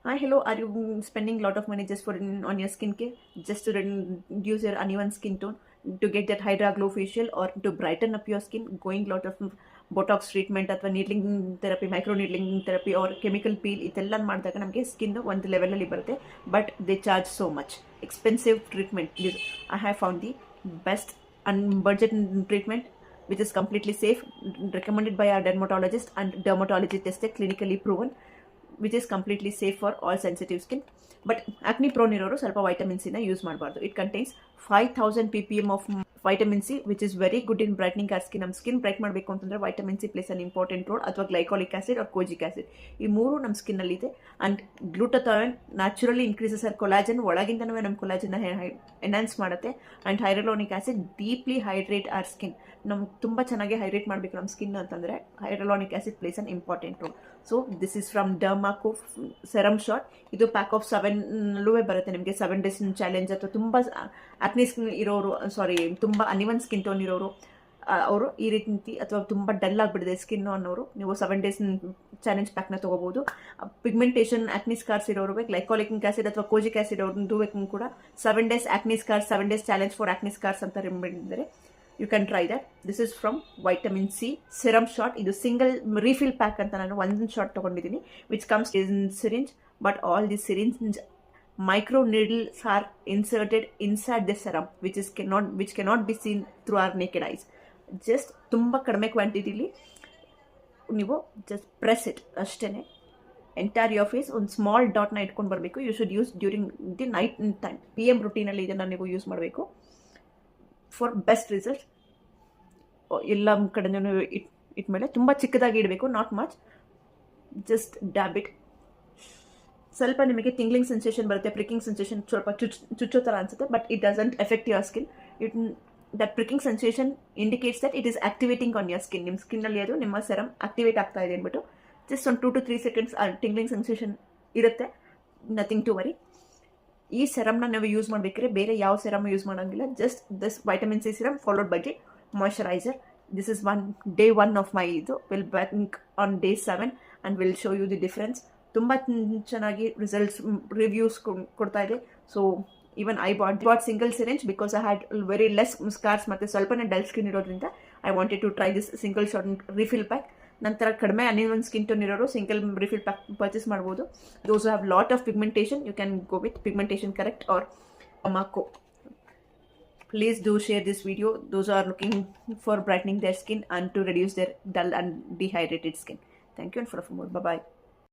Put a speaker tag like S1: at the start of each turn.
S1: Hi, hello. Are you spending a lot of money just for on your skincare, just to reduce your uneven skin tone, to get that Hydra Glow facial, or to brighten up your skin? Going lot of Botox treatment ಅಥವಾ needling therapy, micro needling therapy or chemical peel ಇದೆಲ್ಲ ಮಾಡಿದಾಗ ನಮಗೆ skin ಒಂದು ಲೆವೆಲಲ್ಲಿ ಬರುತ್ತೆ. But they charge so much expensive treatment. I have found the best and budget treatment which is completely safe, recommended by our dermatologist and dermatology tested, clinically proven, which is completely safe for all sensitive skin. But acne prone ಇರೋರು ಸ್ವಲ್ಪ vitamin C ನ use ಮಾಡಬಾರ್ದು. It contains 5000 ppm of vitamin C, which is very good in brightening our skin. ನಮ್ಮ skin bright ಮಾಡಬೇಕು ಅಂತಂದ್ರೆ vitamin C plays an important role, ಅಥವಾ glycolic acid or kojic acid. ಈ ಮೂರು ನಮ್ಮ ಸ್ಕಿನ್ ಅಲ್ಲಿ ಇದೆ. And glutathione naturally increases our collagen, ಒಳಗಿಂದನೂ ನಮ್ಮ ಕೊಲಾಜನ್ ಎನ್ಹಾನ್ಸ್ ಮಾಡುತ್ತೆ. And hyaluronic acid deeply hydrate our skin. ನಮ್ಗೆ ತುಂಬ ಚೆನ್ನಾಗಿ ಹೈಡ್ರೇಟ್ ಮಾಡಬೇಕು ನಮ್ಮ ಸ್ಕಿನ್ ಅಂತಂದರೆ hyaluronic acid plays an important role. So this is from Dermaco serum shot. ಇದು ಪ್ಯಾಕ್ ಆಫ್ 7 ಬರುತ್ತೆ ನಿಮಗೆ. 7 days ಚಾಲೆಂಜ್ ಅಥವಾ ತುಂಬ ಆಕ್ನಿ ಸ್ಕಿನ್ ಇರೋರು, ತುಂಬ ಅನಿವನ್ ಸ್ಕಿನ್ ಟೋನ್ ಇರೋರು, ಅವರು ಈ ರೀತಿ, ಅಥವಾ ತುಂಬ ಡಲ್ ಆಗಿಬಿಡಿದೆ ಸ್ಕಿನ್ನು ಅನ್ನೋರು, ನೀವು 7 days ಚಾಲೆಂಜ್ ಪ್ಯಾಕ್ನ ತೊಗೋಬೋದು. ಪಿಗ್ಮೆಂಟೇಷನ್ ಆಕ್ನಿ ಸ್ಕಾರ್ಸ್ ಇರೋರು ಗ್ಲೈಕಾಲಿಕ್ ಆಸಿಡ್ ಅಥವಾ ಕೋಜಿಕ್ ಆಸಿಡ್ ಅವ್ರದ್ದು ಕೂಡ 7 days acne scars, 7 days challenge for acne scars ಅಂತ ಹೇಳಿದ್ದಾರೆ. You can try that. This is from vitamin C serum shot. ಇದು ಸಿಂಗಲ್ ರಿಫಿಲ್ ಪ್ಯಾಕ್ ಅಂತ ನಾನು ಒಂದು ಶಾಟ್ ತೊಗೊಂಡಿದ್ದೀನಿ, which comes in syringe. But all the syringe micro needles are inserted inside the serum, which cannot be seen through our naked eyes. Just ತುಂಬ ಕಡಿಮೆ ಕ್ವಾಂಟಿಟಿಲಿ ನೀವು just press it ಅಷ್ಟೇ. Entire your face ಒಂದು small ಡಾಟ್ನ ಇಟ್ಕೊಂಡು ಬರಬೇಕು. You should use during the night time. PM ರುಟೀನಲ್ಲಿ ಇದನ್ನು ನೀವು ಯೂಸ್ ಮಾಡಬೇಕು ಫಾರ್ ಬೆಸ್ಟ್ ರಿಸಲ್ಟ್. ಎಲ್ಲ ಕಡೆನೂ ಇಟ್ಮೇಲೆ ತುಂಬ ಚಿಕ್ಕದಾಗಿ ಇಡಬೇಕು, not much, just dab it. ಸ್ವಲ್ಪ ನಿಮಗೆ ಟಿಂಗ್ಲಿಂಗ್ ಸೆನ್ಸೇಷನ್ ಬರುತ್ತೆ, ಪ್ರಿಕಿಂಗ್ ಸೆನ್ಸೇಷನ್, ಸ್ವಲ್ಪ ಚುಚ್ಚೋ ಥರ ಅನ್ಸುತ್ತೆ, but it doesn't effect your skin. That ಪ್ರಿಕಿಂಗ್ sensation indicates that it is activating on your skin. ನಿಮ್ಮ ಸ್ಕಿನ್ನಲ್ಲಿ ಅದು ನಿಮ್ಮ ಸೆರಮ್ ಆಕ್ಟಿವೇಟ್ ಆಗ್ತಾ ಇದೆ ಅಂದ್ಬಿಟ್ಟು. ಜಸ್ಟ್ ಒಂದು 2 to 3 seconds ಟಿಂಗ್ಲಿಂಗ್ ಸೆನ್ಸೇಷನ್ ಇರುತ್ತೆ, ನಥಿಂಗ್ ಟು ವರಿ. ಈ ಸೆರಮ್ನ ನಾವು ಯೂಸ್ ಮಾಡಬೇಕಾದ್ರೆ ಬೇರೆ ಯಾವ ಸೆರಮ್ ಯೂಸ್ ಮಾಡೋಂಗಿಲ್ಲ. Just this vitamin C serum followed by the moisturiser. This is day 1 of my ಇದು. Will back on day 7 and will show you the difference. ತುಂಬ ಚೆನ್ನಾಗಿ ರಿಸಲ್ಟ್ಸ್ ರಿವ್ಯೂಸ್ ಕೊಡ್ತಾ ಇದೆ. So even I bought single syringe because I had very less scars ಮತ್ತು ಸ್ವಲ್ಪನೇ dull skin ಇರೋದ್ರಿಂದ I wanted to try this single shot refill pack. ನಂತರ ಕಡಿಮೆ uneven skin tone ಇರೋರು ಸಿಂಗಲ್ ರಿಫಿಲ್ ಪ್ಯಾಕ್ ಪರ್ಚೇಸ್ ಮಾಡ್ಬೋದು. Those have lot of pigmentation, you can go with pigmentation correct or Amaco. Please do share this video. Those are looking for brightening their skin and to reduce their dull and dehydrated skin. Thank you and for more. Bye bye.